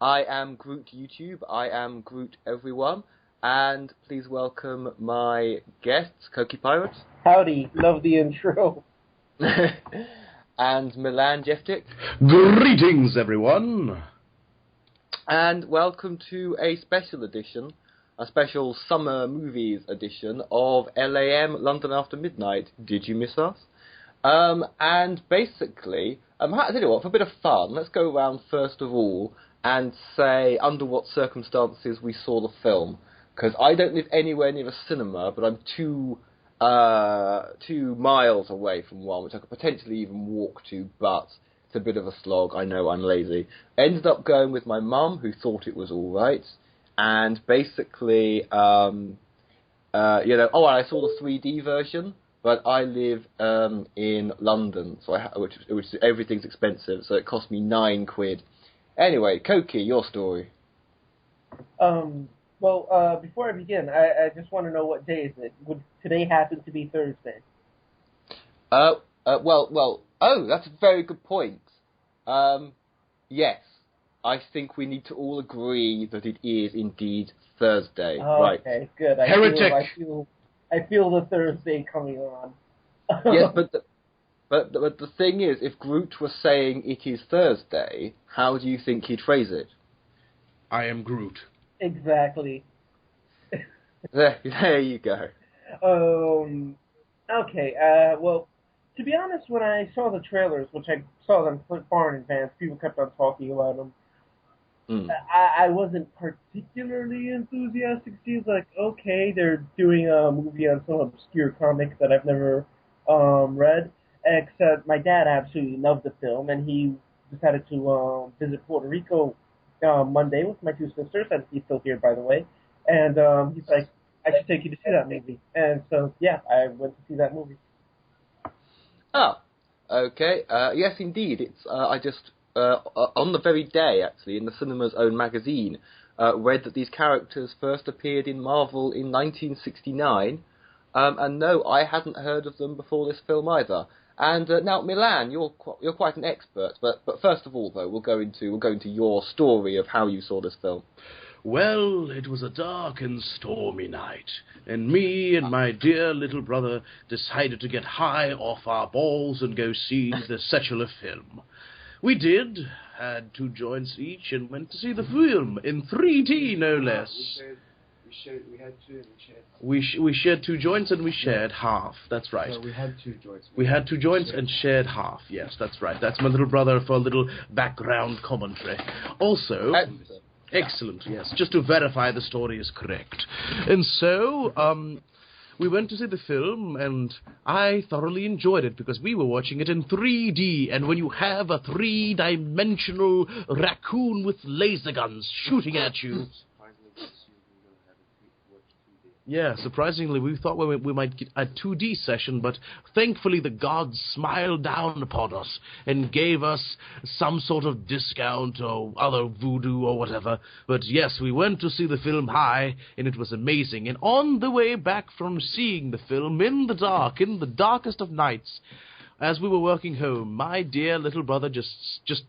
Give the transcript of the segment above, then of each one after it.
I am Groot YouTube. I am Groot everyone. And please welcome my guests, Koki Pirate. Howdy, love the intro. And Milan Jeftik. Greetings, everyone. And welcome to a special edition, a special summer movies edition of L.A.M. London After Midnight. Did you miss us? And basically, I tell you what, for a bit of fun, let's go around first of all and say under what circumstances we saw the film. Because I don't live anywhere near a cinema, but I'm 2 miles away from one, which I could potentially even walk to, but it's a bit of a slog. I know, I'm lazy. Ended up going with my mum, who thought it was all right, and basically, I saw the 3D version, but I live in London, so which everything's expensive, so it cost me £9. Anyway, Koki, your story. Well, before I begin, I just want to know what day is it. Would today happen to be Thursday? Oh, that's a very good point. Yes, I think we need to all agree that it is indeed Thursday. Oh, right. Okay, good. Heretic. I feel the Thursday coming on. Yes, but the thing is, if Groot was saying it is Thursday, how do you think he'd phrase it? I am Groot. Exactly. There you go. Okay, well, to be honest, when I saw the trailers, which I saw them far in advance, people kept on talking about them. I wasn't particularly enthusiastic. It seems like, okay, they're doing a movie on some obscure comic that I've never read, except my dad absolutely loved the film, and he decided to visit Puerto Rico Monday with my 2 sisters, and he's still here, by the way, and he's like, I should take you to see that movie. And so, yeah, I went to see that movie. Oh, okay. Yes, indeed. It's I just on the very day, actually, in the cinema's own magazine, read that these characters first appeared in Marvel in 1969, and no, I hadn't heard of them before this film either. And now, Milan, you're quite an expert, but first of all, though, we'll go into your story of how you saw this film. Well, it was a dark and stormy night, and me and my dear little brother decided to get high off our balls and go see the secular film. We did, had 2 joints each, and went to see the film in 3D, no less. We had 2 and we shared. We shared 2 joints and we shared half. That's right. So we had 2 joints. We had 2 joints and shared half. Yes, that's right. That's my little brother for a little background commentary. Also, excellent. Yes, just to verify the story is correct. And so, we went to see the film, and I thoroughly enjoyed it because we were watching it in 3D. And when you have a 3-dimensional raccoon with laser guns shooting at you. Yeah, surprisingly, we thought we might get a 2D session, but thankfully the gods smiled down upon us and gave us some sort of discount or other voodoo or whatever. But yes, we went to see the film high, and it was amazing. And on the way back from seeing the film in the dark, in the darkest of nights, as we were walking home, my dear little brother just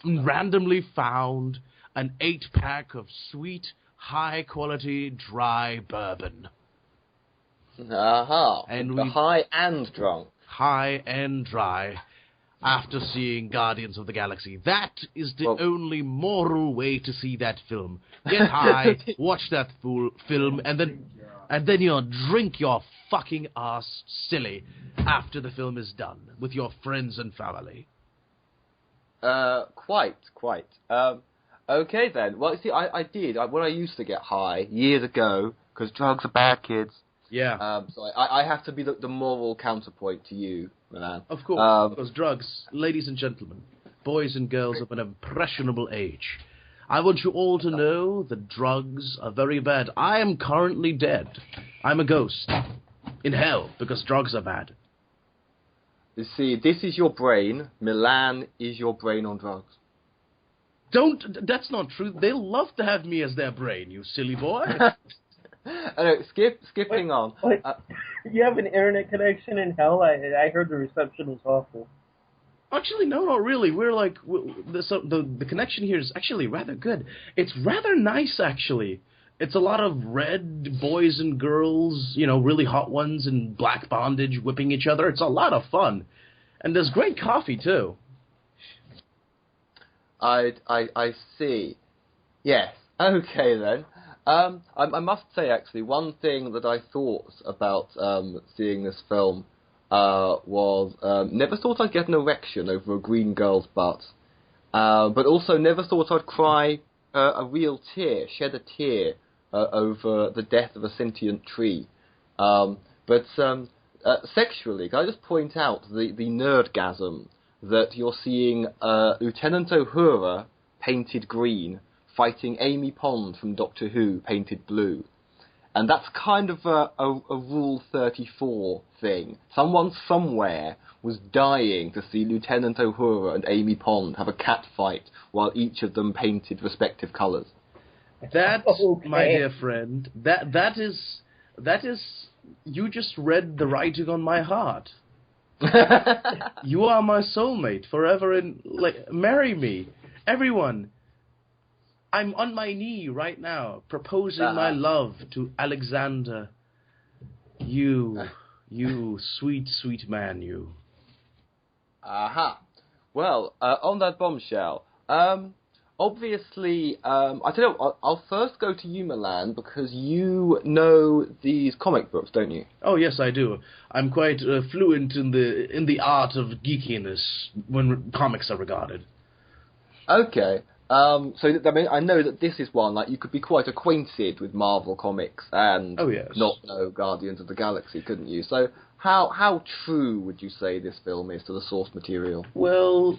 randomly found an 8-pack of sweet, high-quality, dry bourbon. Aha. And the we- high and drunk. High and dry, after seeing Guardians of the Galaxy. That is the only moral way to see that film. Get high, watch that film, and then you drink your fucking ass silly after the film is done, with your friends and family. Quite. Okay then. Well, see, I did. When I used to get high years ago, because drugs are bad, kids. Yeah. So I have to be the moral counterpoint to you, Milan. Of course, because drugs, ladies and gentlemen, boys and girls of an impressionable age, I want you all to know that drugs are very bad. I am currently dead. I'm a ghost. In hell, because drugs are bad. You see, this is your brain. Milan is your brain on drugs. That's not true. They'll love to have me as their brain, you silly boy. Anyway, skipping on. You have an internet connection in hell? I heard the reception was awful. Actually, no, not really. We're like, the connection here is actually rather good. It's rather nice, actually. It's a lot of red boys and girls, really hot ones in black bondage whipping each other. It's a lot of fun. And there's great coffee, too. I see. Yes. Okay, then. I must say, actually, one thing that I thought about seeing this film was never thought I'd get an erection over a green girl's butt, but also never thought I'd cry a real tear, shed a tear over the death of a sentient tree. But sexually, can I just point out the nerdgasm that you're seeing Lieutenant Uhura painted green fighting Amy Pond from Doctor Who painted blue. And that's kind of a Rule 34 thing. Someone somewhere was dying to see Lieutenant Uhura and Amy Pond have a cat fight while each of them painted respective colours. That, Okay. my dear friend, that is, you just read the writing on my heart. You are my soulmate forever and, marry me. Everyone, I'm on my knee right now, proposing my love to Alexander. You sweet, sweet man, you. Aha. Well, on that bombshell, obviously, I don't know, I'll first go to you, Milan, because you know these comic books, don't you? Oh, yes, I do. I'm quite fluent in the art of geekiness when comics are regarded. Okay. So I mean, I know that this is one you could be quite acquainted with Marvel comics and not know Guardians of the Galaxy, couldn't you? So how true would you say this film is to the source material? Well,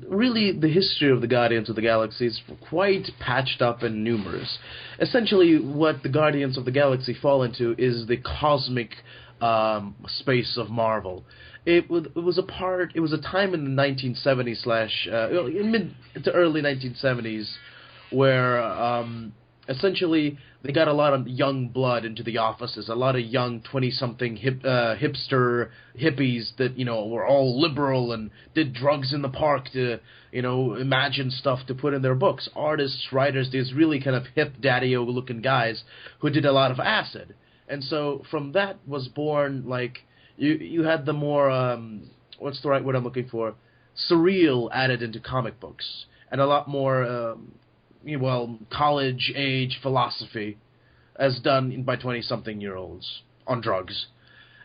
really, the history of the Guardians of the Galaxy is quite patched up and numerous. Essentially, what the Guardians of the Galaxy fall into is the cosmic space of Marvel. It was a time in the 1970s mid to early 1970s where essentially they got a lot of young blood into the offices, a lot of young 20-something hipster hippies that were all liberal and did drugs in the park to imagine stuff to put in their books. Artists, writers, these really kind of hip daddy-o looking guys who did a lot of acid. And so from that was born you had the more, what's the right word I'm looking for? Surreal added into comic books. And a lot more, college-age philosophy as done by 20-something-year-olds on drugs.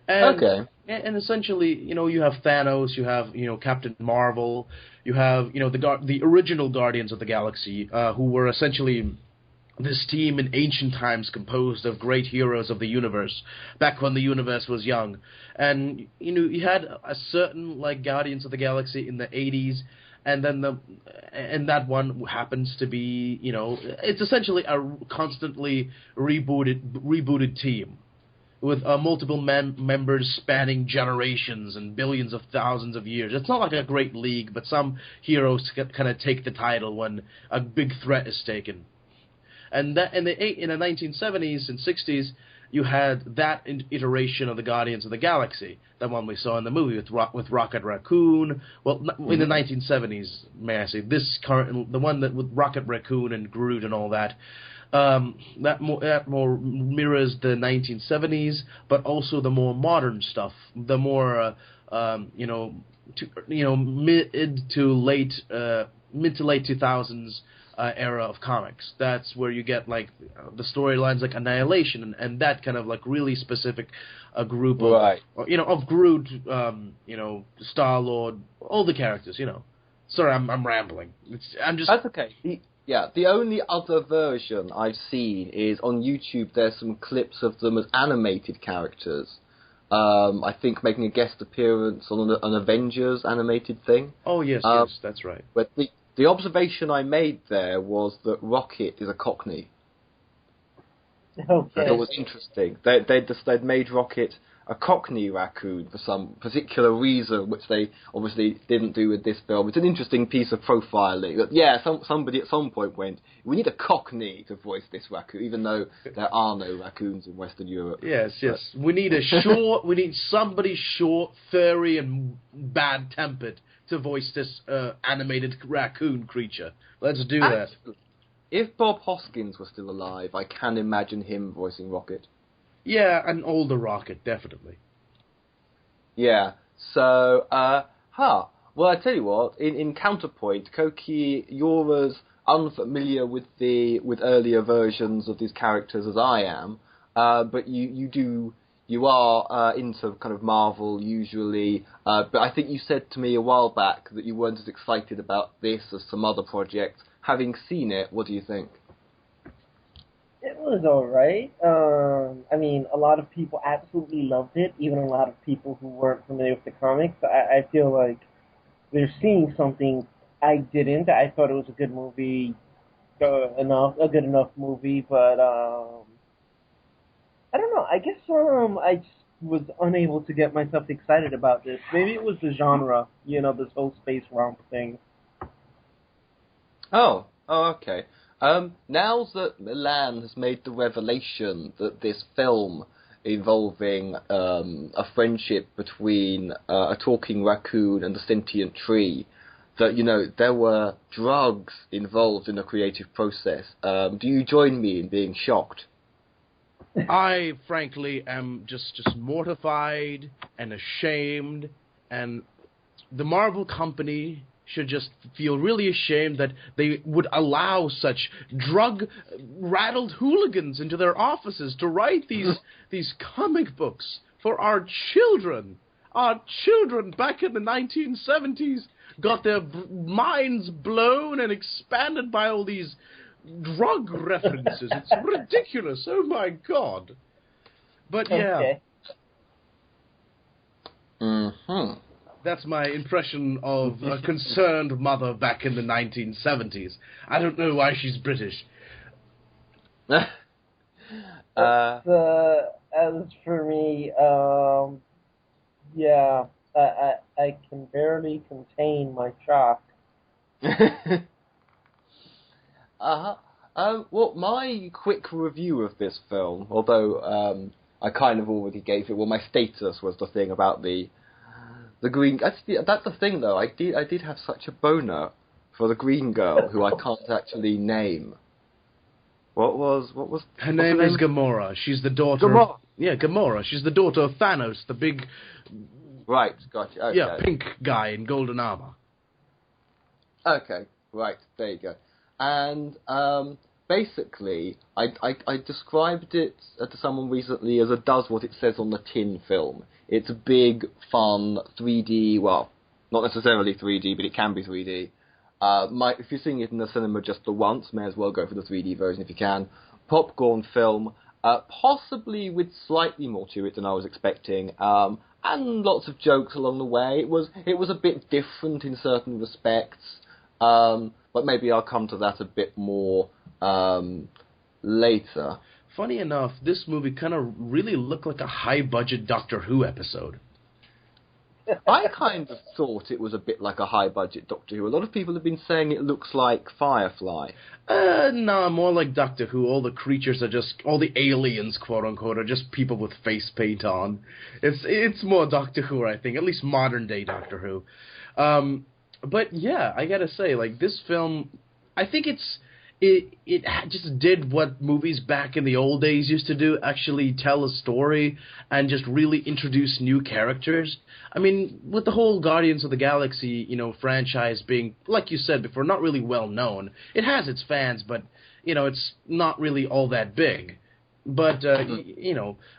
And, okay. And essentially, you have Thanos, you have, Captain Marvel, you have, the original Guardians of the Galaxy, who were essentially this team in ancient times composed of great heroes of the universe, back when the universe was young. And, you had a certain, Guardians of the Galaxy in the 80s, and then that one happens to be, it's essentially a constantly rebooted team with multiple members spanning generations and billions of thousands of years. It's not like a great league, but some heroes kind of take the title when a big threat is taken. And that in the 1970s and 60s, you had that iteration of the Guardians of the Galaxy, the one we saw in the movie with Rocket Raccoon. Well, in the 1970s, may I say, the one that with Rocket Raccoon and Groot and all that. That more mirrors the 1970s, but also the more modern stuff, the more mid to late 2000s. Era of comics. That's where you get the storylines like Annihilation and that kind of really specific group of of Groot, Star-Lord, all the characters. Sorry, I'm rambling. That's okay. The only other version I've seen is on YouTube. There's some clips of them as animated characters. I think making a guest appearance on an Avengers animated thing. Oh yes, yes, that's right. But the observation I made there was that Rocket is a Cockney. Okay. That was interesting. They'd made Rocket a Cockney raccoon for some particular reason, which they obviously didn't do with this film. It's an interesting piece of profiling. That, yeah, somebody at some point went, we need a Cockney to voice this raccoon, even though there are no raccoons in Western Europe. Yes. We need we need somebody short, furry, and bad-tempered to voice this animated raccoon creature. Let's do that. If Bob Hoskins was still alive, I can imagine him voicing Rocket. Yeah, an older Rocket, definitely. Yeah. So, well, I tell you what. In counterpoint, Koki, you're as unfamiliar with earlier versions of these characters as I am, but you are into kind of Marvel usually. But I think you said to me a while back that you weren't as excited about this as some other projects. Having seen it, what do you think? It was alright. I mean, a lot of people absolutely loved it, even a lot of people who weren't familiar with the comics. I feel like they're seeing something I didn't. I thought it was a good movie, a good enough movie, but I don't know. I guess I just was unable to get myself excited about this. Maybe it was the genre, this whole space romp thing. Oh, okay. Now that Milan has made the revelation that this film involving a friendship between a talking raccoon and a sentient tree, that, there were drugs involved in the creative process, do you join me in being shocked? I, frankly, am just mortified and ashamed, and the Marvel company should just feel really ashamed that they would allow such drug-rattled hooligans into their offices to write these comic books for our children. Our children back in the 1970s got their minds blown and expanded by all these drug references. It's ridiculous. Oh, my God. But, yeah. Okay. Mm-hmm. That's my impression of a concerned mother back in the 1970s. I don't know why she's British. As for me, yeah, I can barely contain my shock. Well, my quick review of this film, although I kind of already gave it, well, my status was the thing about the green. That's the thing, though. I did have such a boner for the green girl, who I can't actually name. What was her name? Is Gamora. She's the daughter. Gamora. Gamora. She's the daughter of Thanos, the big. Right, gotcha. Okay. Yeah, pink guy in golden armor. Okay, right, there you go. And basically, I described it to someone recently as it does what it says on the tin film. It's a big, fun, 3D, well, not necessarily 3D, but it can be 3D. If you're seeing it in the cinema just the once, may as well go for the 3D version if you can. Popcorn film, possibly with slightly more to it than I was expecting, and lots of jokes along the way. It was a bit different in certain respects, but maybe I'll come to that a bit more later. Funny enough, this movie kind of really looked like a high-budget Doctor Who episode. I kind of thought it was a bit like a high-budget Doctor Who. A lot of people have been saying it looks like Firefly. No, more like Doctor Who. All the creatures are just, all the aliens, quote-unquote, are just people with face paint on. It's more Doctor Who, I think, at least modern-day Doctor Who. But yeah, I gotta say, like, this film, I think it just did what movies back in the old days used to do, actually tell a story and just really introduce new characters. I mean, with the whole Guardians of the Galaxy, franchise being, like you said before, not really well known. It has its fans, but, it's not really all that big. But,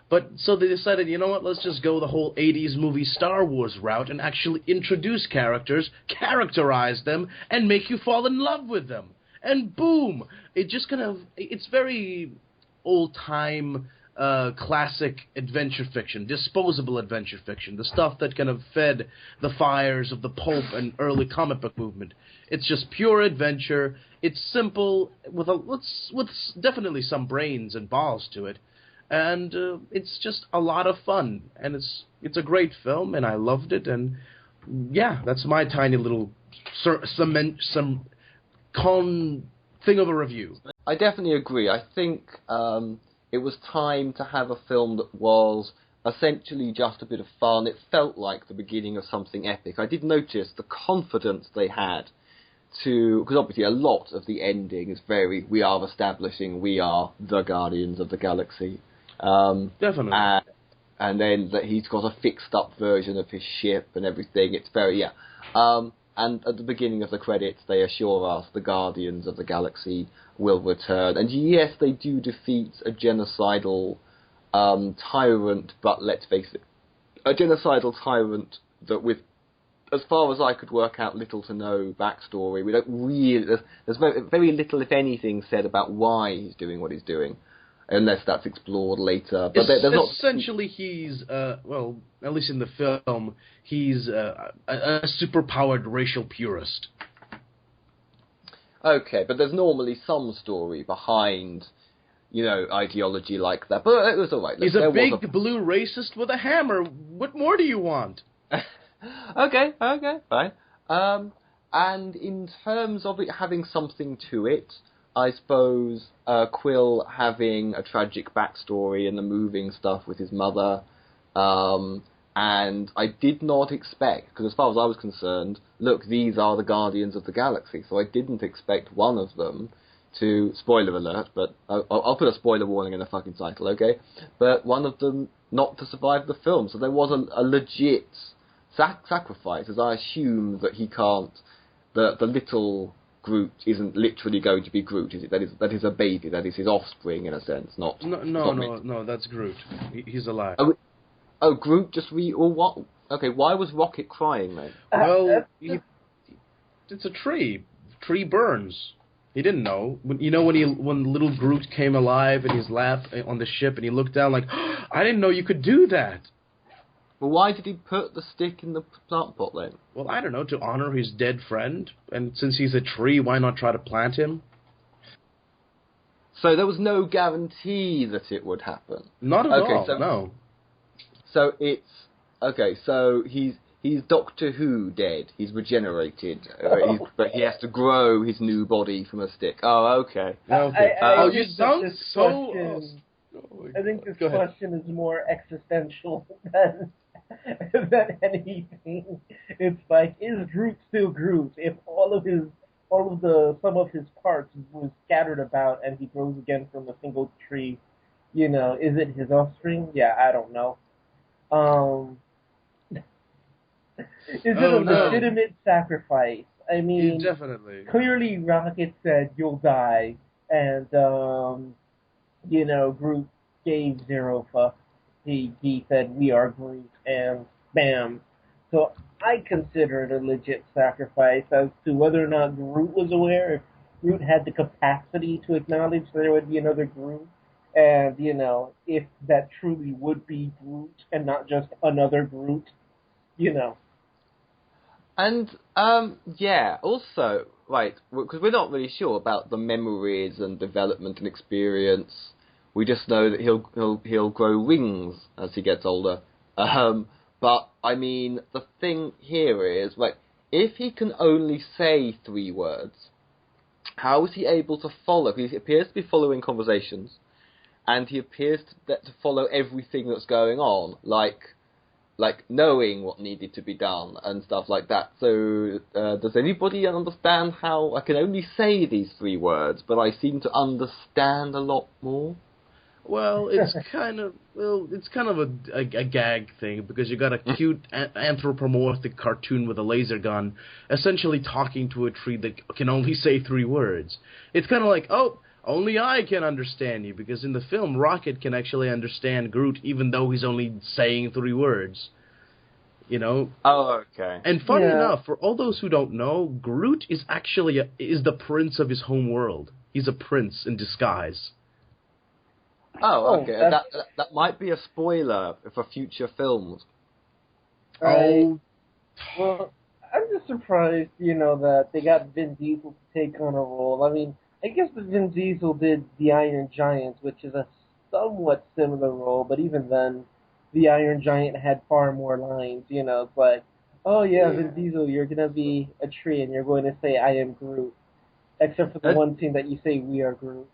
but so they decided, you know what, let's just go the whole 80s movie Star Wars route and actually introduce characters, characterize them, and make you fall in love with them. And boom, it just it's very old-time, classic adventure fiction, disposable adventure fiction, the stuff that kind of fed the fires of the pulp and early comic book movement. It's just pure adventure. It's simple, with definitely some brains and balls to it. and it's just a lot of fun, and it's a great film, and I loved it, and yeah, that's my tiny little some thing of a review. I definitely agree. I think it was time to have a film that was essentially just a bit of fun. It felt like the beginning of something epic. I did notice the confidence they had because obviously a lot of the ending is we are establishing we are the Guardians of the Galaxy. Definitely. And then that he's got a fixed up version of his ship and everything. It's very, and at the beginning of the credits, they assure us the Guardians of the Galaxy will return. And yes, they do defeat a genocidal tyrant, but let's face it, a genocidal tyrant that with, as far as I could work out, little to no backstory. We don't really, there's very little, if anything, said about why he's doing what he's doing, unless that's explored later. But there's not. Essentially, he's well, at least in the film, he's a superpowered racial purist. Okay, but there's normally some story behind, ideology like that. But it was all right. He's a big blue racist with a hammer. What more do you want? Okay, fine. And in terms of it having something to it, I suppose Quill having a tragic backstory and the moving stuff with his mother, and I did not expect, because as far as I was concerned, look, these are the Guardians of the Galaxy, so I didn't expect one of them to, spoiler alert, but I'll put a spoiler warning in the fucking title, okay? But one of them not to survive the film, so there was a legit sacrifice, as I assume that he can't, the little Groot isn't literally going to be Groot, is it? That is a baby, that is his offspring in a sense, not... No, that's Groot. He's alive. Oh, Groot just or what? Okay, why was Rocket crying then? Well, it's a tree. Tree burns. He didn't know. When little Groot came alive in his lap on the ship, and he looked down like, oh, I didn't know you could do that. Well, why did he put the stick in the plant pot then? Well, I don't know, to honor his dead friend. And since he's a tree, why not try to plant him? So there was no guarantee that it would happen? Not at all, no. So it's... Okay, so he's Doctor Who dead. He's regenerated. But he has to grow his new body from a stick. Oh, okay. You sound so... I think this question is more existential than anything. It's like, is Groot still Groot if some of his parts was scattered about and he grows again from a single tree? Is it his offspring? Yeah, I don't know. Is it a legitimate sacrifice? I mean, definitely. Clearly Rocket said you'll die, and Groot gave zero fucks. He said, we are Groot, and bam. So I consider it a legit sacrifice. As to whether or not Groot was aware, if Groot had the capacity to acknowledge there would be another Groot, and, if that truly would be Groot, and not just another Groot, And, also, right, because we're not really sure about the memories and development and experience. We just know that he'll grow wings as he gets older. But I mean, the thing here is, like, if he can only say 3 words, how is he able to follow? Because he appears to be following conversations, and he appears to follow everything that's going on, like knowing what needed to be done and stuff like that. So, does anybody understand how I can only say these 3 words, but I seem to understand a lot more? Well, it's kind of a gag thing, because you got a cute anthropomorphic cartoon with a laser gun essentially talking to a tree that can only say 3 words. It's kind of like, oh, only I can understand you, because in the film, Rocket can actually understand Groot even though he's only saying 3 words. Oh, okay. And funny enough, for all those who don't know, Groot is actually is the prince of his home world. He's a prince in disguise. Oh, okay. That might be a spoiler for future films. Oh. Well, I'm just surprised, that they got Vin Diesel to take on a role. I mean, I guess that Vin Diesel did The Iron Giant, which is a somewhat similar role, but even then, the Iron Giant had far more lines. It's like, oh yeah, Vin Diesel, you're gonna be a tree and you're going to say, "I am Groot," except for the one scene that you say, "We are Groot."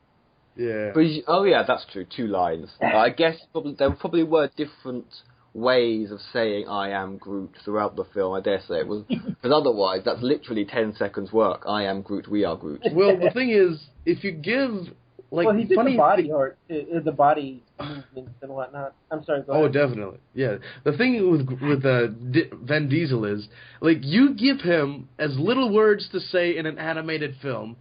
Yeah. But oh yeah, that's true. 2 lines. I guess there probably were different ways of saying "I am Groot" throughout the film. I dare say it was, because otherwise that's literally 10 seconds work. I am Groot. We are Groot. Well, the thing is, if you give he did funny the body art, the body movements and whatnot. I'm sorry. Go ahead. Oh, definitely. Yeah. The thing with Vin Diesel is, you give him as little words to say in an animated film,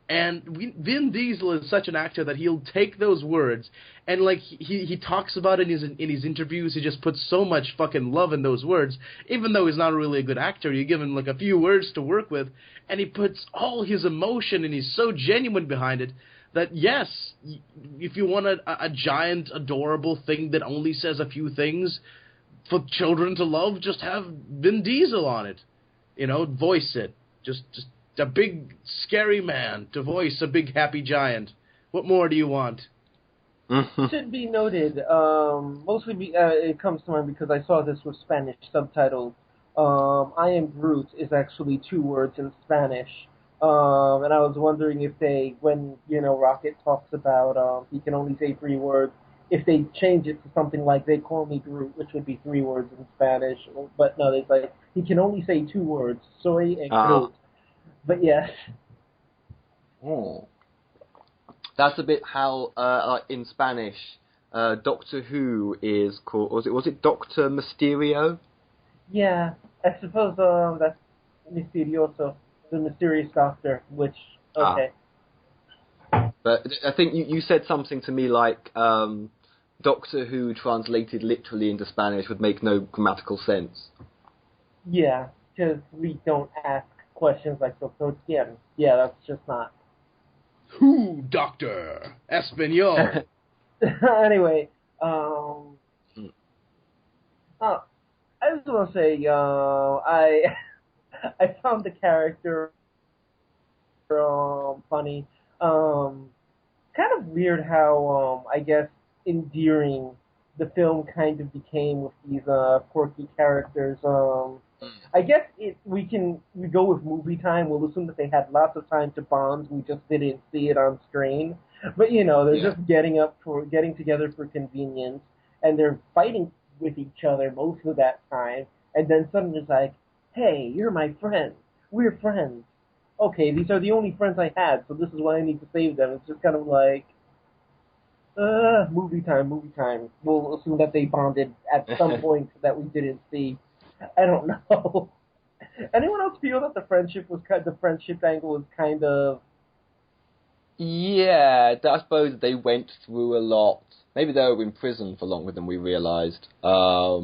and Vin Diesel is such an actor that he'll take those words and he talks about it in his interviews. He just puts so much fucking love in those words, even though he's not really a good actor. You give him a few words to work with, and he puts all his emotion, and he's so genuine behind it that yes, if you want a giant, adorable thing that only says a few things for children to love, just have Vin Diesel on it. Voice it. Just a big, scary man to voice a big, happy giant. What more do you want? Should be noted, mostly it comes to mind because I saw this with Spanish subtitles. I am Groot is actually 2 words in Spanish. And I was wondering if when Rocket talks about he can only say 3 words, if they change it to something like "They call me Groot," which would be 3 words in Spanish. But no, they say he can only say 2 words, "Soy" and "Groot." But yes. Oh. That's a bit how, in Spanish, Doctor Who is called. Was it Doctor Mysterio? Yeah, I suppose that's Misterioso, the mysterious doctor. Which okay. But I think you said something to me like Doctor Who translated literally into Spanish would make no grammatical sense. Yeah, because we don't ask questions like "Doctor quién?" Yeah, that's just not. Who, Doctor? Espanol. Anyway, I just want to say, I found the character funny. Kind of weird how I guess endearing the film kind of became with these quirky characters. I guess we go with movie time. We'll assume that they had lots of time to bond. We just didn't see it on screen. But they're just getting together for convenience, and they're fighting with each other most of that time. And then suddenly it's like, "Hey, you're my friend. We're friends. Okay, these are the only friends I had, so this is why I need to save them." It's just kind of like, movie time. We'll assume that they bonded at some point that we didn't see. I don't know. Anyone else feel that the friendship angle was kind of? Yeah, I suppose they went through a lot. Maybe they were in prison for longer than we realised. Stuff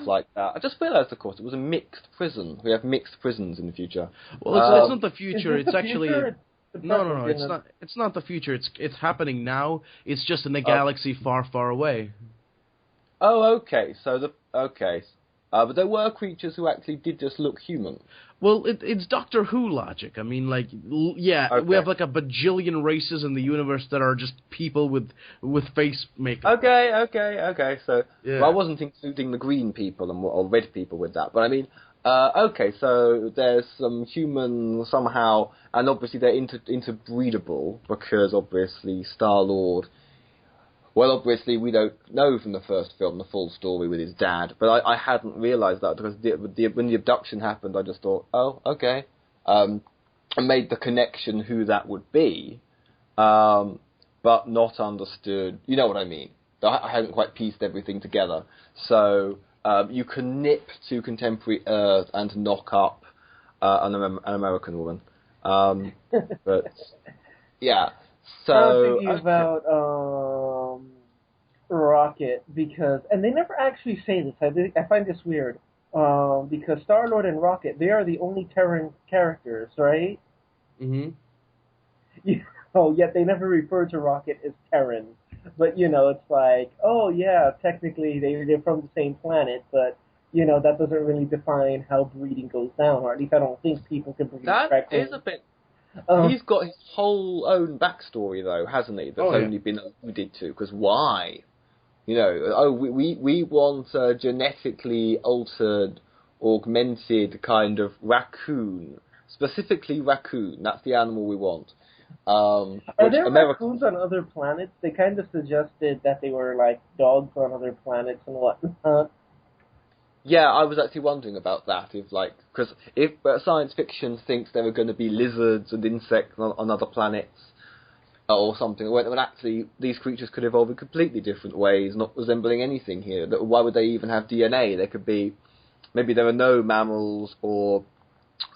like that. I just realised, of course, it was a mixed prison. We have mixed prisons in the future. Well, it's not the future. It's actually future? no. It's not. It's not the future. It's happening now. It's just in a galaxy far, far away. Oh, okay. But there were creatures who actually did just look human. Well, it's Doctor Who logic. I mean, we have a bajillion races in the universe that are just people with face makeup. Okay. So yeah. well, I wasn't including the green people or red people with that, but I mean, so there's some human somehow, and obviously they're interbreedable because obviously Star-Lord. Well, obviously, we don't know from the first film the full story with his dad, but I hadn't realised that because when the abduction happened, I just thought, oh, okay. I made the connection who that would be, but not understood. You know what I mean? I hadn't quite pieced everything together. So you can nip to contemporary Earth and knock up an American woman. But, yeah. So I'm thinking about Rocket and they never actually say this. I find this weird because Star-Lord and Rocket, they are the only Terran characters, right? Mm-hmm. Yet they never refer to Rocket as Terran. But it's like, oh yeah, technically they're from the same planet, but that doesn't really define how breeding goes down, or at least I don't think people can breed correctly. Is a bit. He's got his whole own backstory, though, hasn't he? That's only been alluded to. Because why? You know, we want a genetically altered, augmented kind of raccoon. Specifically raccoon. That's the animal we want. Are there raccoons on other planets? They kind of suggested that they were like dogs on other planets and whatnot. Yeah, I was actually wondering about that. Because if science fiction thinks there are going to be lizards and insects on other planets or something, when actually these creatures could evolve in completely different ways, not resembling anything here. Why would they even have DNA? There could be, maybe there are no mammals or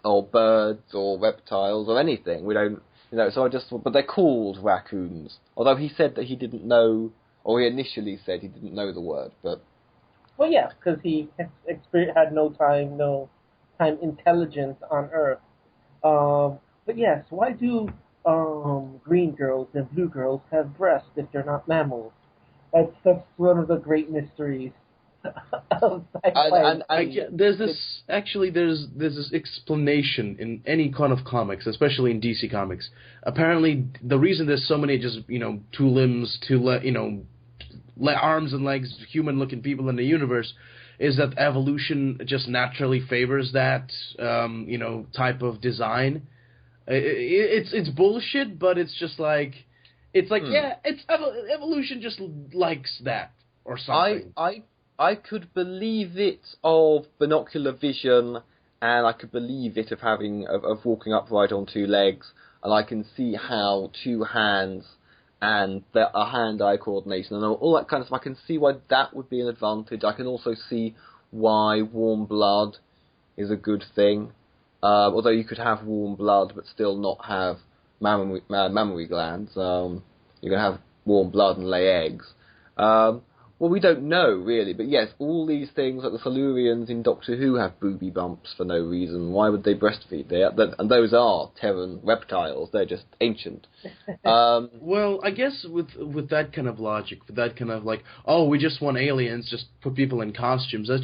birds or reptiles or anything. We don't, so I just, but they're called raccoons. Although he said that he didn't know, or he initially said he didn't know the word, but... Well, yeah, because he had no time intelligence on Earth. But yes, why do green girls and blue girls have breasts if they're not mammals? That's one of the great mysteries of sci-fi. There's this explanation in any kind of comics, especially in DC Comics. Apparently, the reason there's so many just two limbs, arms and legs, human-looking people in the universe, is that evolution just naturally favors that, type of design. It's bullshit, but it's just like, evolution just likes that or something. I could believe it of binocular vision, and I could believe it of walking upright on two legs, and I can see how two hands and a hand-eye coordination and all that kind of stuff. I can see why that would be an advantage. I can also see why warm blood is a good thing. Although you could have warm blood but still not have mammary glands. You can have warm blood and lay eggs. Well, we don't know, really. But yes, all these things, like the Silurians in Doctor Who, have booby bumps for no reason. Why would they breastfeed? And those are Terran reptiles. They're just ancient. Well, I guess with that kind of logic, with that kind of we just want aliens, just put people in costumes. I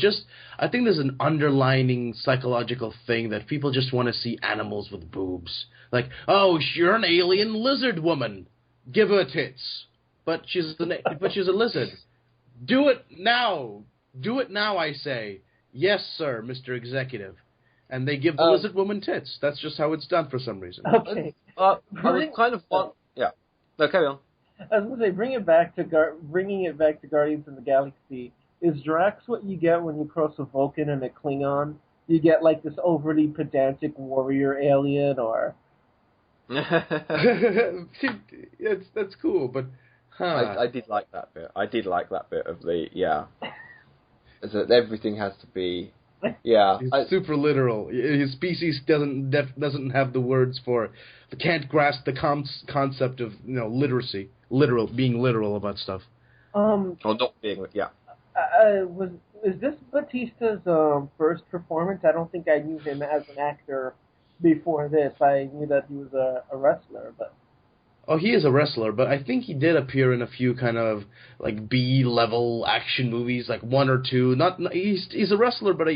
think there's an underlining psychological thing that people just want to see animals with boobs. Like, oh, you're an alien lizard woman. Give her tits. But she's a lizard. Do it now. Do it now, I say. Yes, sir, Mr. Executive. And they give the lizard woman tits. That's just how it's done for some reason. Okay. I was kind of fun. Yeah. No, carry on. I was going to say, bringing it back to Guardians of the Galaxy, is Drax what you get when you cross a Vulcan and a Klingon? You get this overly pedantic warrior alien, or... That's cool, but... Huh. I did like that bit. I did like that bit of the, that everything has to be, He's super literal. His species doesn't have the words for, can't grasp the concept of literacy, being literal about stuff. Or not being, Is this Batista's first performance? I don't think I knew him as an actor before this. I knew that he was a wrestler, but. Oh, he is a wrestler, but I think he did appear in a few kind of B-level action movies, one or two. He's a wrestler, but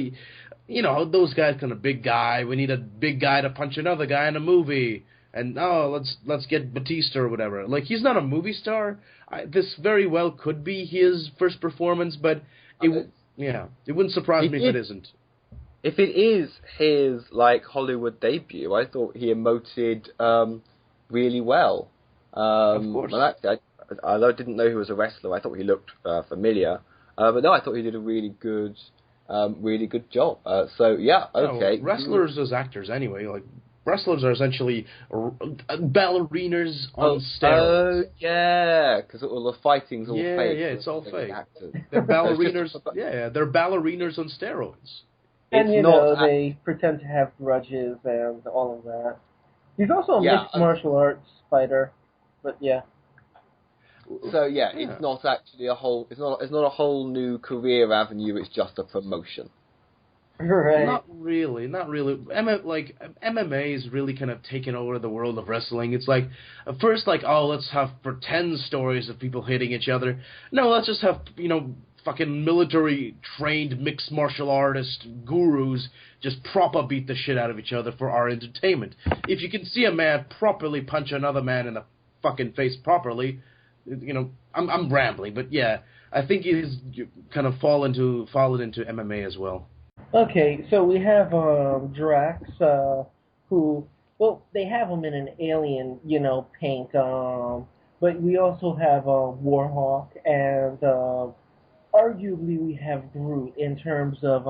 those guys kind of big guy. We need a big guy to punch another guy in a movie, and let's get Batista or whatever. He's not a movie star. This very well could be his first performance, but it wouldn't surprise me if it isn't. If it is his Hollywood debut, I thought he emoted really well. Of course. Well, I didn't know he was a wrestler. I thought he looked familiar, but no, I thought he did a really good job. Okay. Wrestlers as actors, anyway. Wrestlers are essentially ballerinas on steroids. Oh yeah, because all the fighting's all fake. Yeah, it's all fake. They're ballerinas. They're ballerinas on steroids. And they pretend to have grudges and all of that. He's also a mixed martial arts fighter, but yeah. So it's not actually it's not a whole new career avenue. It's just a promotion. Right. Not really. MMA is really kind of taken over the world of wrestling. It's at first let's have pretend stories of people hitting each other. No, let's just have fucking military-trained mixed martial artist gurus just proper beat the shit out of each other for our entertainment. If you can see a man properly punch another man in the fucking face properly, you know, I'm rambling, but yeah, I think he's kind of fallen into MMA as well. Okay, so we have Drax, who, well, they have him in an alien, paint, but we also have Warhawk, and arguably we have Groot in terms of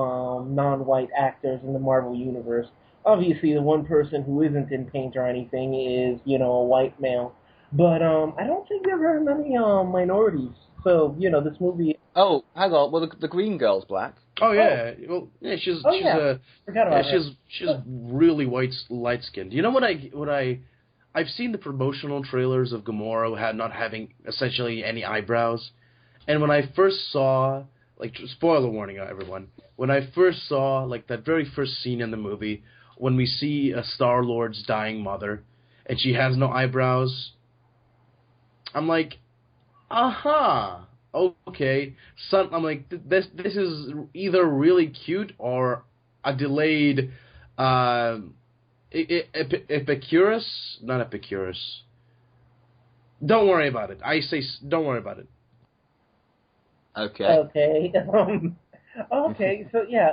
non-white actors in the Marvel Universe. Obviously, the one person who isn't in paint or anything is, a white male. But I don't think there are many minorities. So, this movie... Oh, hang on. Well, the green girl's black. Oh, yeah. Well, yeah, she's really light-skinned. You know what I've seen the promotional trailers of Gamora not having essentially any eyebrows. And when I first saw, like, spoiler warning, everyone. When I first saw, like, that very first scene in the movie, when we see a Star-Lord's dying mother, and she has no eyebrows, I'm like, aha, okay. I'm like, this is either really cute or a delayed, Epicurus? Not Epicurus. Don't worry about it. Don't worry about it. Okay. Okay, so yeah,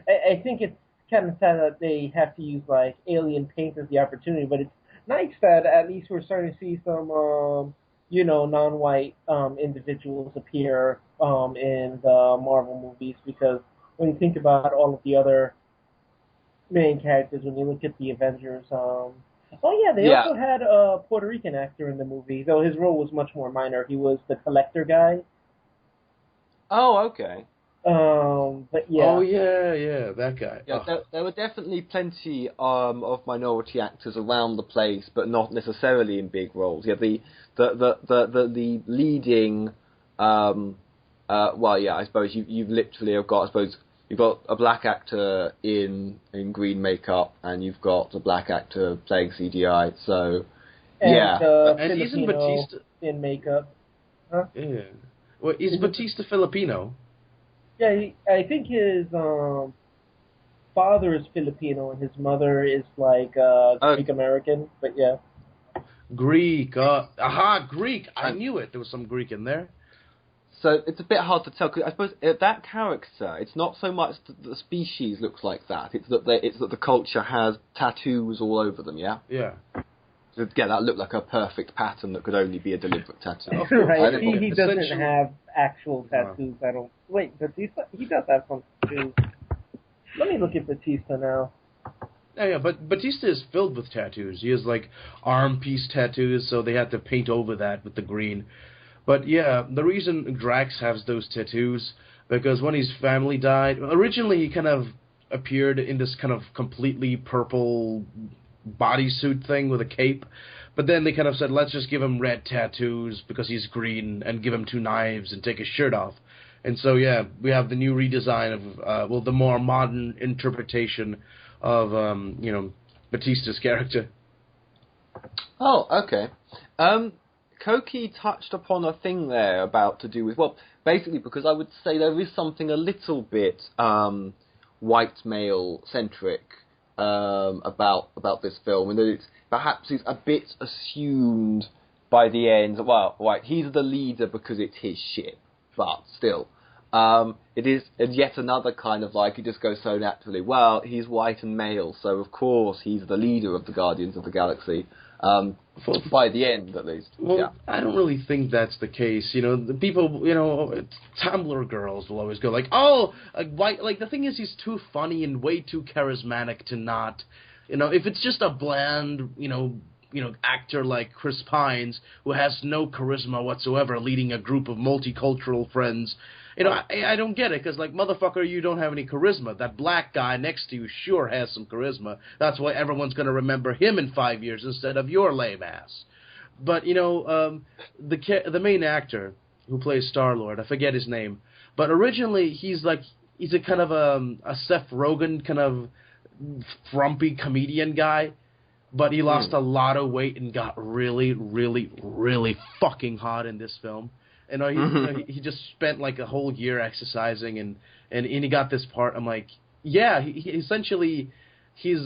I think it's kind of sad that they have to use like alien paint as the opportunity, but it's nice that at least we're starting to see some, non-white individuals appear in the Marvel movies, because when you think about all of the other main characters, when you look at the Avengers, they also had a Puerto Rican actor in the movie, though his role was much more minor. He was the collector guy. Oh, okay. But yeah. Oh, yeah, that guy. Yeah, there were definitely plenty of minority actors around the place, but not necessarily in big roles. Yeah, the leading, I suppose you've literally have got, you've got a black actor in green makeup, and you've got a black actor playing CGI. So, and isn't Batista in makeup? Huh? Yeah. Well, is Batista Filipino? Yeah, I think his father is Filipino and his mother is like Greek American. But yeah, Greek. Greek. I knew it. There was some Greek in there. So it's a bit hard to tell, because I suppose that character, it's not so much that the species looks like that. It's that the culture has tattoos all over them. Yeah. Yeah. To get that look like a perfect pattern that could only be a deliberate tattoo. Right. He doesn't have actual tattoos. I don't. Wait, Batista? He does have some tattoos. Let me look at Batista now. Yeah, but Batista is filled with tattoos. He has like arm piece tattoos, so they had to paint over that with the green. But yeah, the reason Drax has those tattoos, because when his family died, originally he kind of appeared in this kind of completely purple bodysuit thing with a cape, but then they kind of said, let's just give him red tattoos because he's green, and give him 2 knives and take his shirt off. And so yeah, we have the new redesign of the more modern interpretation of Batista's character. Oh, okay. Koki touched upon a thing there about to do with, well, basically because I would say there is something a little bit white male centric about this film, and that it's perhaps a bit assumed by the end. Well, right, he's the leader because it's his ship, but still, it is yet another kind of like, it just goes so naturally. Well, he's white and male, so of course he's the leader of the Guardians of the Galaxy. By the end, at least. Well, yeah. I don't really think that's the case. The people, Tumblr girls will always go like, oh, white. Like, the thing is, he's too funny and way too charismatic to not, if it's just a bland, actor like Chris Pines who has no charisma whatsoever, leading a group of multicultural friends. I don't get it, because, like, motherfucker, you don't have any charisma. That black guy next to you sure has some charisma. That's why everyone's going to remember him in 5 years instead of your lame ass. But, the main actor who plays Star-Lord, I forget his name, but originally he's a kind of a Seth Rogen kind of frumpy comedian guy, but he lost a lot of weight and got really, really, really fucking hot in this film. You know, he just spent like a whole year exercising, and he got this part. I'm like, yeah, he essentially he's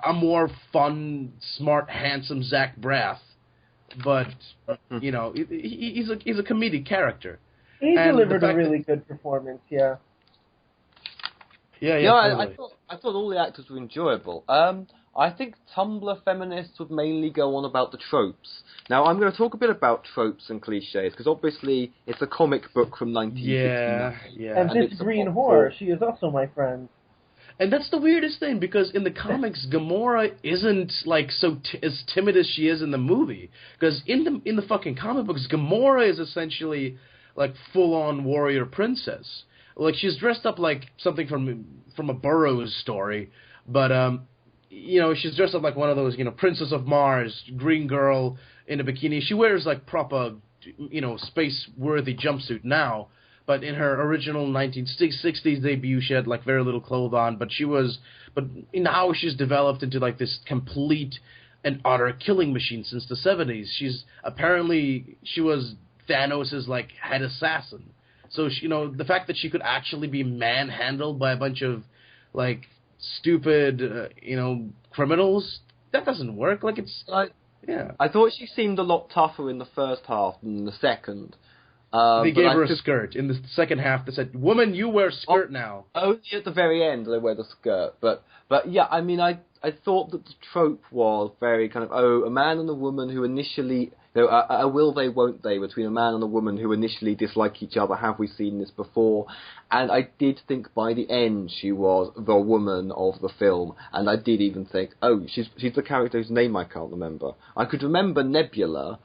a more fun, smart, handsome Zach Braff, but you know, he's a comedic character. He And delivered a really good performance. Yeah. Yeah, Yeah, totally. I thought all the actors were enjoyable. I think Tumblr feminists would mainly go on about the tropes. Now, I'm going to talk a bit about tropes and cliches, because obviously it's a comic book from 1969. Yeah. And this green whore, she is also my friend. And that's the weirdest thing, because in the comics, Gamora isn't like as timid as she is in the movie. Because in the fucking comic books, Gamora is essentially like full-on warrior princess. Like, she's dressed up like something from a Burroughs story, but you know, she's dressed up like one of those, you know, Princess of Mars, green girl in a bikini. She wears like proper, you know, space-worthy jumpsuit now, but in her original 1960s debut, she had like very little clothes on. But now she's developed into like this complete and utter killing machine since the 70s. She was Thanos' like head assassin. So you know, the fact that she could actually be manhandled by a bunch of like stupid, you know, criminals, that doesn't work. Like, yeah. I thought she seemed a lot tougher in the first half than in the second. They gave her a skirt. In the second half, they said, "Woman, you wear skirt now." Only at the very end they wear the skirt. But yeah, I mean, I thought that the trope was very kind of, a man and a woman who initially, you know, a will they, won't they, between a man and a woman who initially dislike each other. Have we seen this before? And I did think by the end she was the woman of the film. And I did even think, she's the character whose name I can't remember. I could remember Nebula,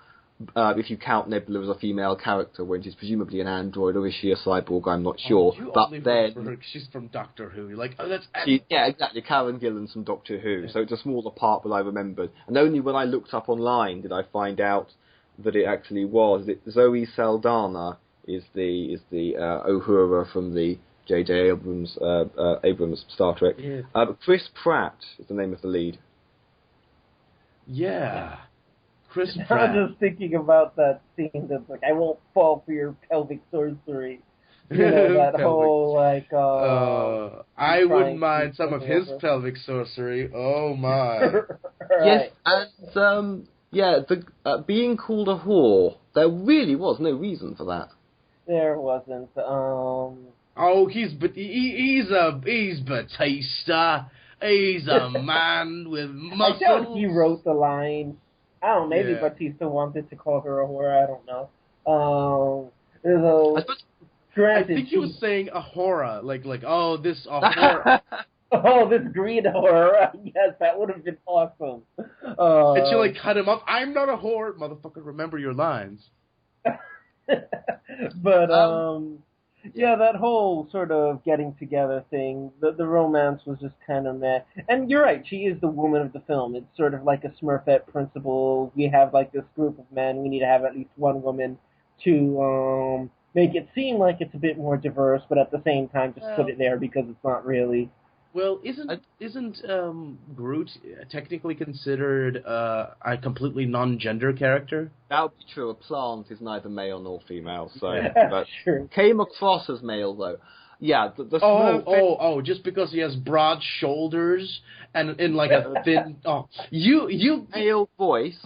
if you count Nebula as a female character, when she's presumably an android, or is she a cyborg? I'm not sure. But then she's from Doctor Who. You're like, that's yeah, exactly. Karen Gillan's from Doctor Who, so it's a smaller part that I remembered. And only when I looked up online did I find out that it actually was Zoe Saldana is the Uhura from the J.J. Abrams Star Trek. Yeah. Chris Pratt is the name of the lead. Yeah. Chris Pratt. I was just thinking about that scene that's like, I won't fall for your pelvic sorcery. You know, that whole, like, I wouldn't mind some of his pelvic sorcery. Oh, my. Right. Yes, and, being called a whore, there really was no reason for that. There wasn't, he's Batista. He's a man with muscles. I doubt he wrote the line. I don't know, maybe Batista wanted to call her a whore, I don't know. I think he was saying a horror, like, this a horror. Oh, this green horror. Yes, that would have been awesome. And she, like, cut him up. I'm not a whore. Motherfucker, remember your lines. But, yeah, that whole sort of getting together thing, the romance was just kind of meh. And you're right, she is the woman of the film. It's sort of like a Smurfette principle. We have, like, this group of men. We need to have at least one woman to make it seem like it's a bit more diverse, but at the same time just put it there because it's not really. Well, isn't Groot technically considered a completely non-gender character? That would be true. A plant is neither male nor female, so but Sure. Came across as male though. Yeah, just because he has broad shoulders and in like a thin you male voice.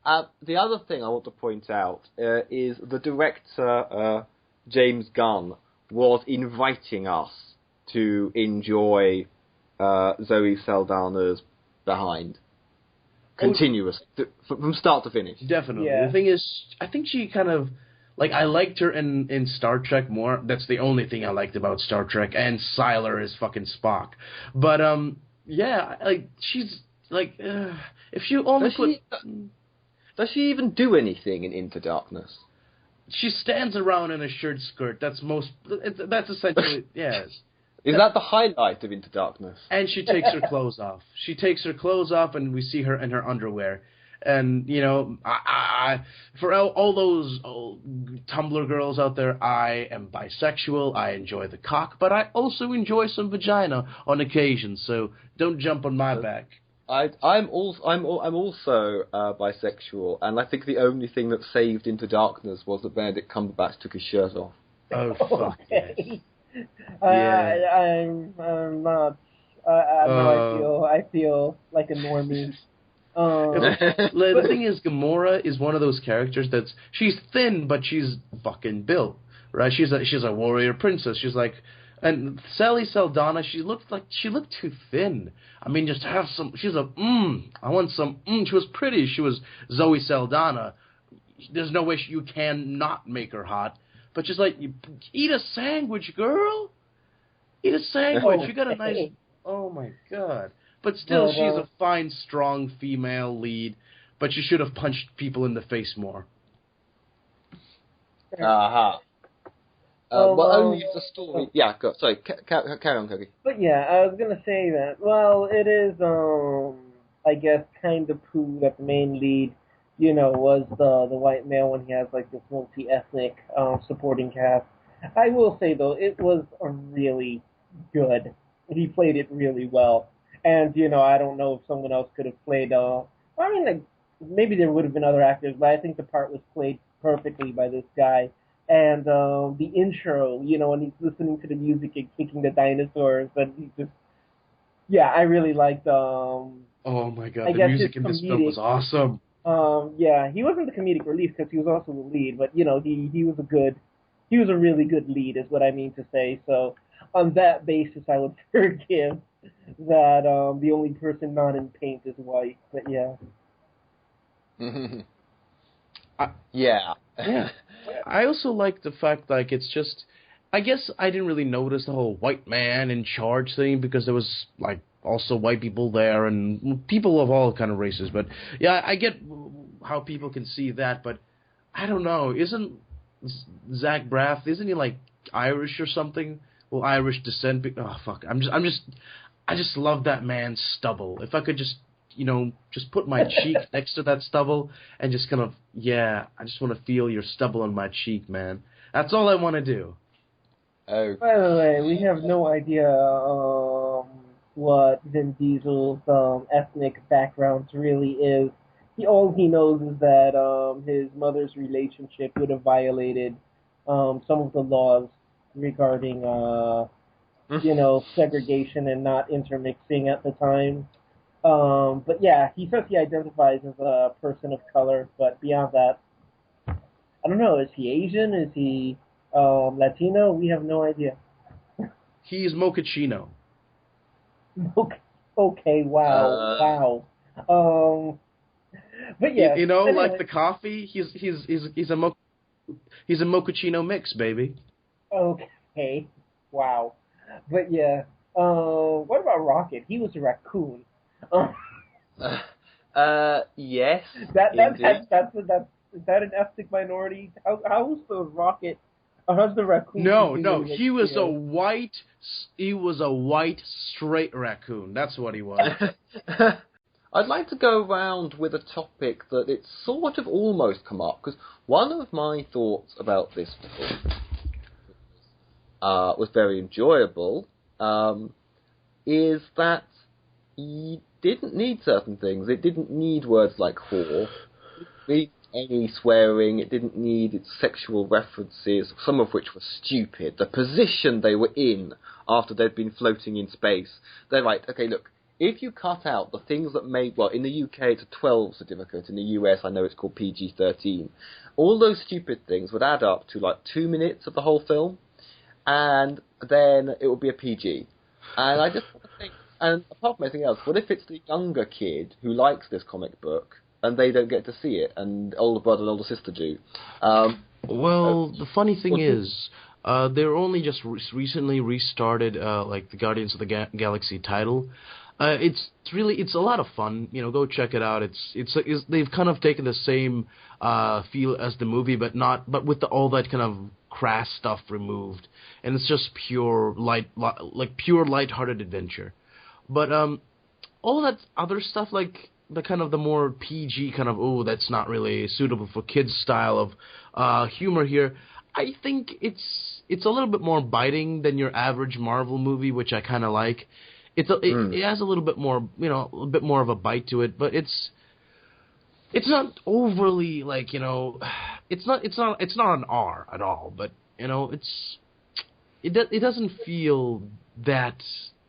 The other thing I want to point out is the director James Gunn was inviting us to enjoy Zoe Saldana's behind. Continuous. From start to finish. Definitely. Yeah. The thing is, I think she kind of... Like, I liked her in Star Trek more. That's the only thing I liked about Star Trek. And Sylar is fucking Spock. But, yeah, like, she's... Like, if you only Does she even do anything in Into Darkness? She stands around in a shirt skirt. That's essentially... Yes. Is that the highlight of Into Darkness? And she takes her clothes off. She takes her clothes off, and we see her in her underwear. And, you know, I for all those Tumblr girls out there, I am bisexual. I enjoy the cock, but I also enjoy some vagina on occasion. So don't jump on my back. I'm also bisexual, and I think the only thing that saved Into Darkness was that Benedict Cumberbatch took his shirt off. Oh fuck yes. Okay. Yeah. I'm not. No, I feel like a normie. The thing is, Gamora is one of those characters she's thin, but she's fucking built, right? She's a warrior princess. She's like, and Sally Saldana, she looked too thin. I mean, just have some. I want some. She was pretty. She was Zoe Saldana. There's no way you can not make her hot. But just like, eat a sandwich, girl. Eat a sandwich. You got a nice. Oh my god. But still, she's a fine, strong female lead. But she should have punched people in the face more. Well, only if the story... Yeah, go, sorry, carry on, Cookie. But yeah, I was going to say that, well, it is, I guess, kind of poo that the main lead, was the white male when he has, like, this multi-ethnic supporting cast. I will say, though, it was a really good. He played it really well. And, I don't know if someone else could have played, like, maybe there would have been other actors, but I think the part was played perfectly by this guy. And the intro, when he's listening to the music and kicking the dinosaurs, and he's just, I really liked, oh my god, the music in this film was awesome. He wasn't the comedic relief because he was also the lead, but, he was a really good lead is what I mean to say. So on that basis, I would forgive that the only person not in paint is white, but yeah. Yeah. I also like the fact, like, it's just, I guess I didn't really notice the whole white man in charge thing because there was, like, also white people there and people of all kind of races. But, yeah, I get how people can see that, but I don't know. Isn't Zach Braff, isn't he, like, Irish or something? Well, Irish descent. Oh, fuck. I just love that man's stubble. If I could just, just put my cheek next to that stubble and just kind of, I just want to feel your stubble on my cheek, man. That's all I want to do. Oh. By the way, we have no idea what Vin Diesel's ethnic background really is. All he knows is that his mother's relationship would have violated some of the laws regarding, segregation and not intermixing at the time. But yeah, he says he identifies as a person of color, but beyond that, I don't know. Is he Asian? Is he Latino? We have no idea. He's mochaccino. Okay, wow. But yeah, anyway. Like the coffee, he's a mochaccino mix, baby. Okay, wow. But yeah, what about Rocket? He was a raccoon. Yes. Is that an ethnic minority? How's the Rocket? How's the raccoon? No. He was a white straight raccoon. That's what he was. I'd like to go around with a topic that it's sort of almost come up, because one of my thoughts about this film was very enjoyable, is that you didn't need certain things. It didn't need words like whore. It didn't need any swearing. It didn't need its sexual references, some of which were stupid. The position they were in after they'd been floating in space. They're like, okay, look, if you cut out the things that made, well, in the UK it's a 12 certificate, in the US I know it's called PG-13, all those stupid things would add up to like 2 minutes of the whole film, and then it would be a PG. And I just want to think, and apart from anything else, what if it's the younger kid who likes this comic book, and they don't get to see it, and older brother and older sister do? The funny thing is, they're only just recently restarted, like the Guardians of the Galaxy title. It's a lot of fun. Go check it out. It's they've kind of taken the same feel as the movie, but with all that kind of crass stuff removed, and it's just pure lighthearted adventure. But all that other stuff, like the kind of the more PG kind of that's not really suitable for kids style of humor here. I think it's a little bit more biting than your average Marvel movie, which I kind of like. It has a little bit more, a bit more of a bite to it, but it's not overly like, it's not an R at all, but it doesn't feel that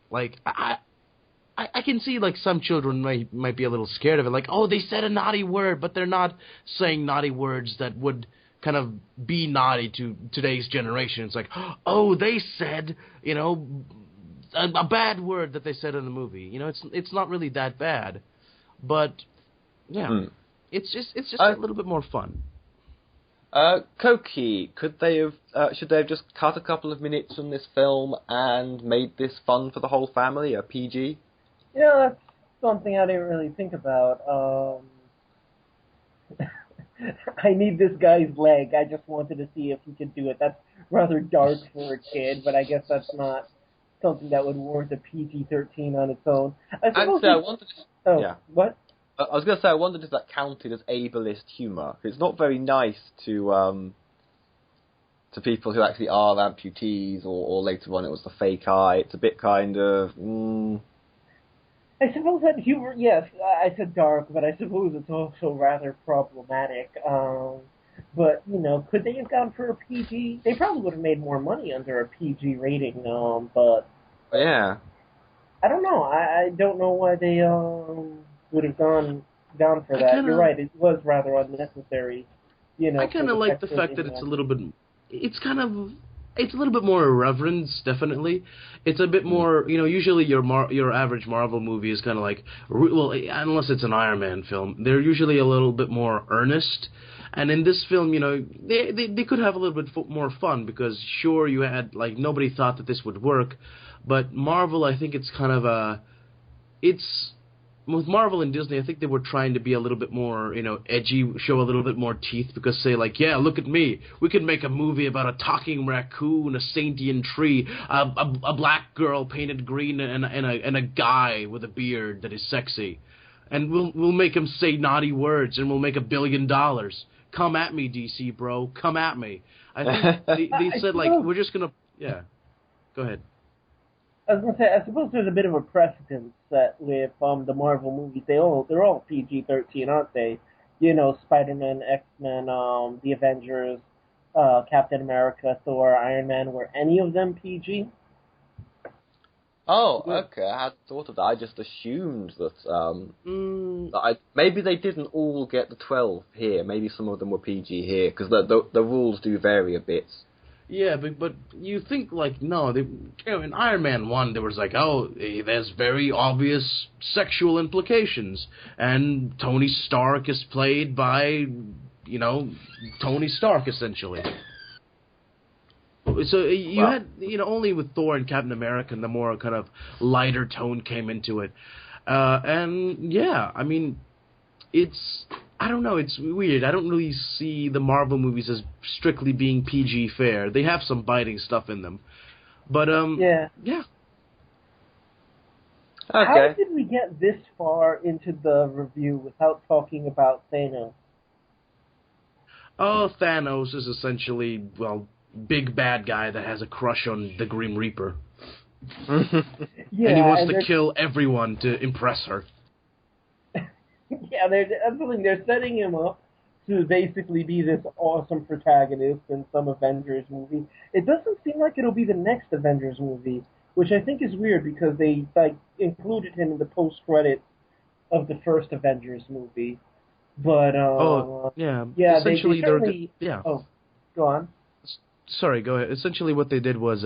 like I can see like some children might be a little scared of it, like, oh, they said a naughty word, but they're not saying naughty words that would kind of be naughty to today's generation. It's like, oh, they said, a bad word that they said in the movie. It's not really that bad, but yeah, it's just a little bit more fun. Koki, should they have just cut a couple of minutes from this film and made this fun for the whole family, a PG? That's something I didn't really think about. I need this guy's leg. I just wanted to see if he could do it. That's rather dark for a kid, but I guess that's not something that would warrant a PG-13 on its own. What? I was going to say, I wondered if that counted as ableist humour. It's not very nice to people who actually are amputees, or later on it was the fake eye. It's a bit kind of... I suppose that humor, yes, I said dark, but I suppose it's also rather problematic. But, could they have gone for a PG? They probably would have made more money under a PG rating, but... Yeah. I don't know. I don't know why they would have gone for that. You're right, it was rather unnecessary. I kind of like the fact that it's a little bit... It's a little bit more irreverence, definitely. It's a bit more, usually your average Marvel movie is kind of like, well, unless it's an Iron Man film, they're usually a little bit more earnest. And in this film, they could have a little bit more fun because, sure, you had, like, nobody thought that this would work. But Marvel, I think it's kind of with Marvel and Disney, I think they were trying to be a little bit more, edgy, show a little bit more teeth, because say, like, yeah, look at me. We could make a movie about a talking raccoon, a sentient tree, a black girl painted green, and a guy with a beard that is sexy. And we'll make him say naughty words, and we'll make $1 billion. Come at me, DC, bro. Come at me. I think they said, like, we're just going to... Yeah. Go ahead. I was going to say, I suppose there's a bit of a precedent set with the Marvel movies. They're all PG-13, aren't they? Spider-Man, X-Men, the Avengers, Captain America, Thor, Iron Man. Were any of them PG? Oh, okay. I hadn't thought of that. I just assumed that maybe they didn't all get the 12 here. Maybe some of them were PG here, because the rules do vary a bit. Yeah, but you think, like, no, in Iron Man 1, there was like, oh, there's very obvious sexual implications, and Tony Stark is played by, Tony Stark, essentially. So you had, only with Thor and Captain America, and the more kind of lighter tone came into it. And, yeah, I mean, I don't know, it's weird. I don't really see the Marvel movies as strictly being PG fair. They have some biting stuff in them. But, yeah. Okay. How did we get this far into the review without talking about Thanos? Oh, Thanos is essentially, well, big bad guy that has a crush on the Grim Reaper. Yeah, and he wants to kill everyone to impress her. Yeah, they're setting him up to basically be this awesome protagonist in some Avengers movie. It doesn't seem like it'll be the next Avengers movie, which I think is weird because they included him in the post-credits of the first Avengers movie. But yeah, essentially Oh, go on. Sorry, go ahead. Essentially, what they did was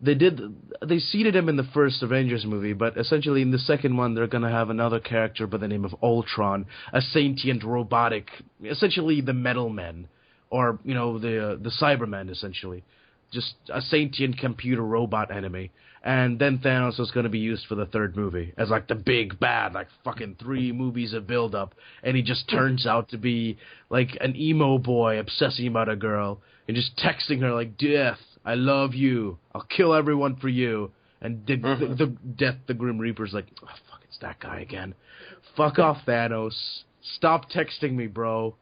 they seeded him in the first Avengers movie, but essentially in the second one they're gonna have another character by the name of Ultron, a sentient robotic, essentially the Metal Men, or the Cybermen, essentially, just a sentient computer robot enemy. And then Thanos was gonna be used for the third movie as like the big bad, like fucking 3 movies of build up, and he just turns out to be like an emo boy obsessing about a girl and just texting her like, "Death, I love you. I'll kill everyone for you." And the Grim Reaper's like, "Oh, fuck, it's that guy again. Fuck off, Thanos. Stop texting me, bro.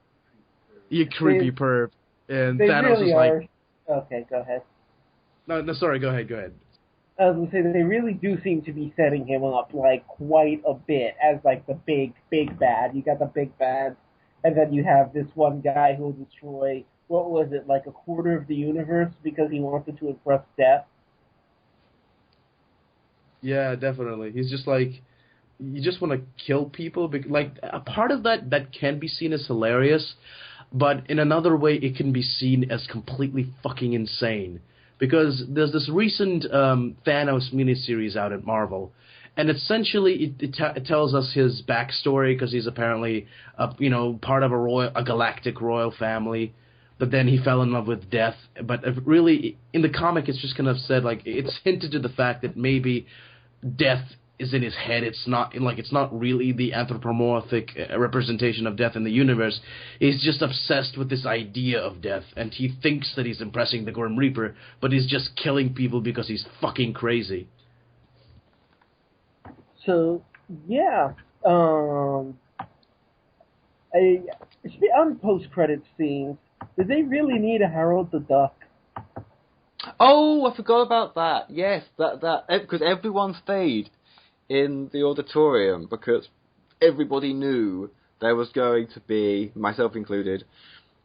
You creepy perv." And they Thanos really was are. like... Okay, go ahead. No, sorry, go ahead. I was gonna say that they really do seem to be setting him up like quite a bit as like the big bad. You got the big bad, and then you have this one guy who'll destroy what was it like a quarter of the universe because he wanted to impress Death. Yeah, definitely. He's just like, you just want to kill people. Like, a part of that can be seen as hilarious, but in another way, it can be seen as completely fucking insane. Because there's this recent Thanos miniseries out at Marvel, and essentially it tells us his backstory because he's apparently part of a galactic royal family, but then he fell in love with Death. But really, in the comic, it's just kind of said like it's hinted to the fact that maybe Death is in his head. It's not really the anthropomorphic representation of Death in the universe. He's just obsessed with this idea of Death, and he thinks that he's impressing the Grim Reaper, but he's just killing people because he's fucking crazy. So yeah, on post-credit scenes, did they really need a Harold the Duck? Oh, I forgot about that. Yes, that because everyone stayed in the auditorium because everybody knew there was going to be, myself included,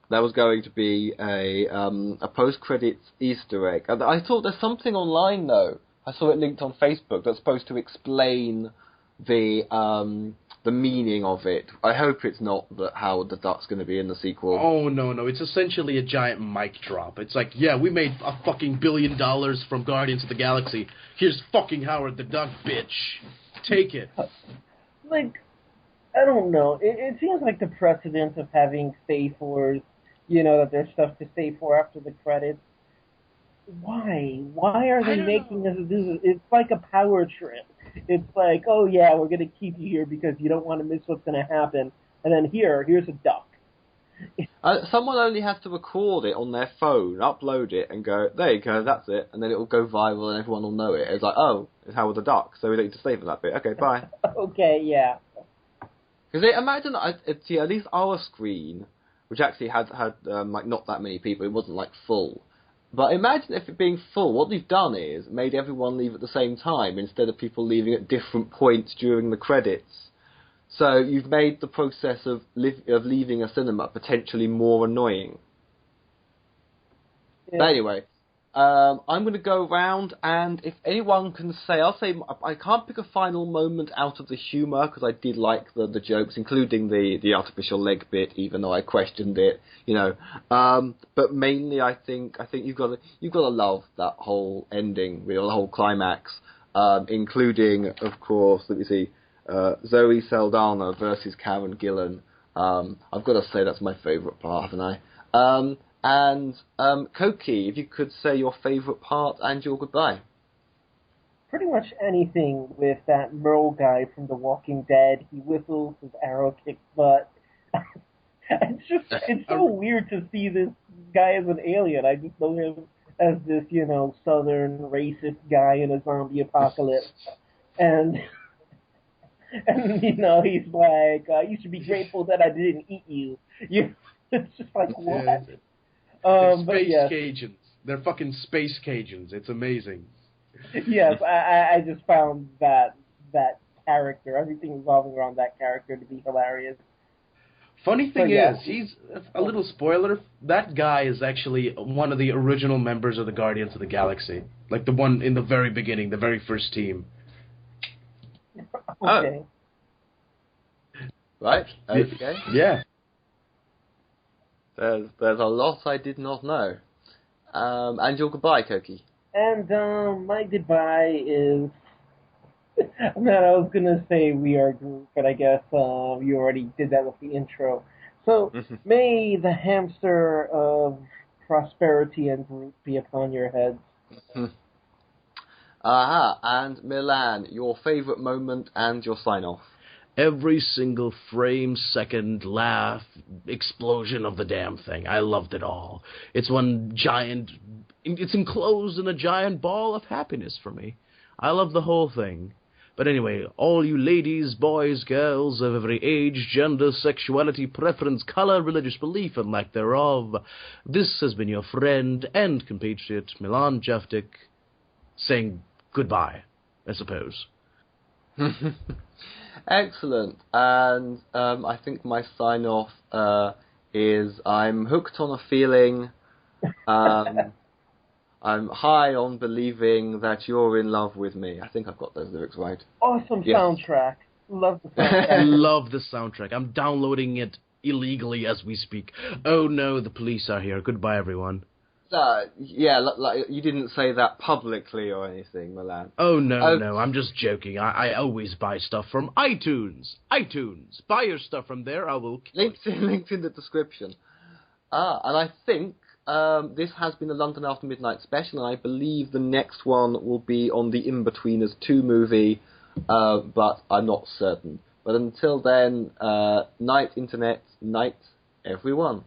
there was going to be a post-credits Easter egg. And I thought there's something online though. I saw it linked on Facebook that's supposed to explain the meaning of it. I hope it's not that Howard the Duck's going to be in the sequel. Oh, no. It's essentially a giant mic drop. It's like, yeah, we made a fucking $1 billion from Guardians of the Galaxy. Here's fucking Howard the Duck, bitch. Take it. Like, I don't know. It seems like the precedent of having stay fors, that there's stuff to stay for after the credits. Why? Why are they making us do this? It's like a power trip. It's like, oh yeah, we're going to keep you here because you don't want to miss what's going to happen. And then here's a duck. Someone only has to record it on their phone, upload it, and go, there you go, that's it. And then it will go viral and everyone will know it. It's like, oh, it's Howard the Duck, so we don't need to stay for that bit. Okay, bye. Okay, yeah. Because imagine, at least our screen, which actually had like not that many people, it wasn't like full. But imagine if it being full, what they've done is made everyone leave at the same time instead of people leaving at different points during the credits. So you've made the process of leaving a cinema potentially more annoying. Yeah. But anyway, I'm going to go around, and if anyone can say, I'll say I can't pick a final moment out of the humour because I did like the jokes, including the artificial leg bit, even though I questioned it, But mainly, I think you've got to love that whole ending, the whole climax, including, of course, let me see, Zoe Saldana versus Karen Gillan. I've got to say that's my favourite part, haven't I? And Koki, if you could say your favourite part and your goodbye. Pretty much anything with that Merle guy from The Walking Dead. He whistles, his arrow kicks butt. It's so weird to see this guy as an alien. I just know him as this, southern racist guy in a zombie apocalypse. And he's like, you should be grateful that I didn't eat you. It's just like, what? Yeah. Space Cajuns. They're fucking Space Cajuns. It's amazing. Yes, I just found that character, everything revolving around that character, to be hilarious. Funny thing is, he's a little spoiler. That guy is actually one of the original members of the Guardians of the Galaxy, like the one in the very beginning, the very first team. Okay. Right. Okay. Yeah. There's a lot I did not know. And your goodbye, Koki. And my goodbye is... I was going to say we are Groot, but I guess you already did that with the intro. So, may the hamster of prosperity and Groot be upon your heads. Aha, and Milan, your favourite moment and your sign-off. Every single frame, second, laugh, explosion of the damn thing. I loved it all. It's it's enclosed in a giant ball of happiness for me. I love the whole thing. But anyway, all you ladies, boys, girls of every age, gender, sexuality, preference, color, religious belief, and lack thereof, this has been your friend and compatriot, Milan Jaftik, saying goodbye, I suppose. Excellent. And I think my sign-off is I'm hooked on a feeling. I'm high on believing that you're in love with me. I think I've got those lyrics right. Awesome Yes. soundtrack. Love the soundtrack. I love the soundtrack. I'm downloading it illegally as we speak. Oh no, the police are here. Goodbye, everyone. Like you didn't say that publicly or anything, Milan. Oh no, I'm just joking. I always buy stuff from iTunes. iTunes. Buy your stuff from there. I will. Linked in the description. And I think this has been the London After Midnight special, and I believe the next one will be on the In-Betweeners 2 movie, but I'm not certain. But until then, night internet, night everyone.